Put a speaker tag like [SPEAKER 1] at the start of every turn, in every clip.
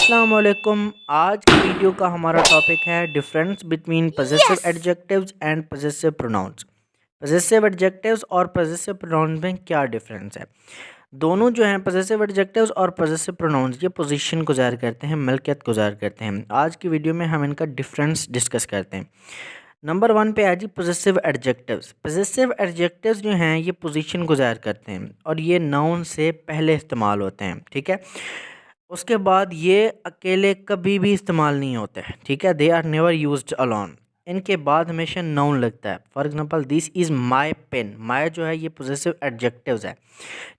[SPEAKER 1] अस्सलाम वालेकुम। आज की वीडियो का हमारा टॉपिक है difference between possessive adjectives and possessive pronouns. Possessive adjectives और पजेसिव प्रोनाउंस में क्या डिफरेंस है? दोनों जो हैं पजेसिव एडजेक्टिव्स और पजेसिव प्रोनाउंस ये पोजीशन को ज़ाहिर करते हैं, मिल्कियत को ज़ाहिर करते हैं। आज की वीडियो में हम इनका डिफरेंस डिस्कस करते हैं। नंबर 1 पे है जी पजेसिव एडजेक्टिव्स। पजेसिव एडजेक्टिव्स जो हैं ये पोजीशन को ज़ाहिर करते हैं और ये नाउन से पहले इस्तेमाल होते हैं, ठीक है। उसके बाद ये अकेले कभी भी इस्तेमाल नहीं होते, ठीक है। They are never used alone. इनके बाद हमेशा नाउन लगता है। For example this is my pen. My जो है ये पॉजेसिव एडजेक्टिव्स है,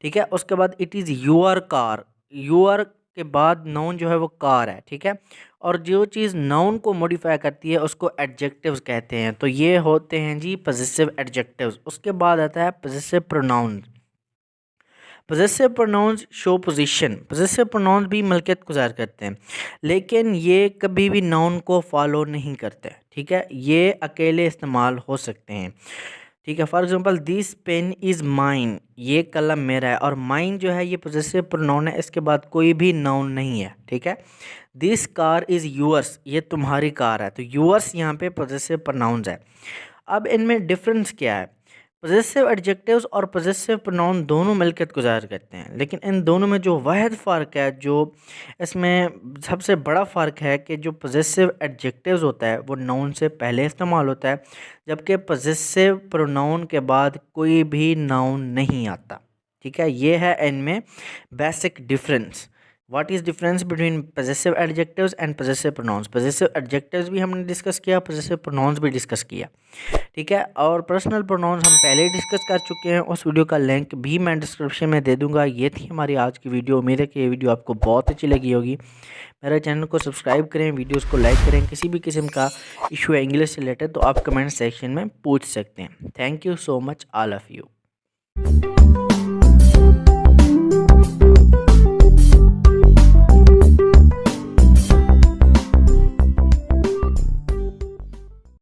[SPEAKER 1] ठीक है। उसके बाद it is your car. Your के बाद नाउन जो है वो कार है, ठीक है। और जो चीज़ नाउन को मॉडिफाई करती है उसको एडजेक्टिव्स कहते हैं। तो ये होते हैं जी पॉजेसिव एडजेक्टिव्स। उसके बाद आता है possessive pronoun. Possessive pronouns show possession. Possessive pronouns भी मलकियत को ज़ाहिर करते हैं, लेकिन ये कभी भी नाउन को फॉलो नहीं करते, ठीक है। ये अकेले इस्तेमाल हो सकते हैं, ठीक है। For example this pen is mine. ये कलम मेरा है और माइन जो है ये पॉजेसिव प्रोनाउन है, इसके बाद कोई भी नाउन नहीं है, ठीक है। This car is yours. ये तुम्हारी कार है, तो यूअर्स यहाँ पे पॉजेसिव प्रोनाउंस है। अब इनमें डिफरेंस क्या है? पॉजेसिव एडजेक्टिव्स और पॉजेसिव प्रोनाउन दोनों मिलकर को ज़ाहिर करते हैं, लेकिन इन दोनों में जो वाहिद फ़र्क है, जो इसमें सबसे बड़ा फ़र्क है कि जो पॉजेसिव एडजेक्टिव्स होता है वो नाउन से पहले इस्तेमाल होता है, जबकि पॉजेसिव प्रोनाउन के बाद कोई भी नाउन नहीं आता, ठीक है। ये है इनमें basic difference. What is difference between possessive adjectives and possessive pronouns? Possessive adjectives भी हमने डिस्कस किया, पॉजेसिव प्रोनाउंस भी डिस्कस किया, ठीक है। और पर्सनल प्रोनाउंस हम पहले ही डिस्कस कर चुके हैं, उस वीडियो का लिंक भी मैं डिस्क्रिप्शन में दे दूंगा। ये थी हमारी आज की वीडियो। उम्मीद है कि ये वीडियो आपको बहुत अच्छी लगी होगी। मेरे चैनल को सब्सक्राइब करें, वीडियोस को लाइक करें। किसी भी किस्म का इशू है इंग्लिश से रिलेटेड तो आप कमेंट सेक्शन में पूछ सकते हैं। Thank you so much all of you.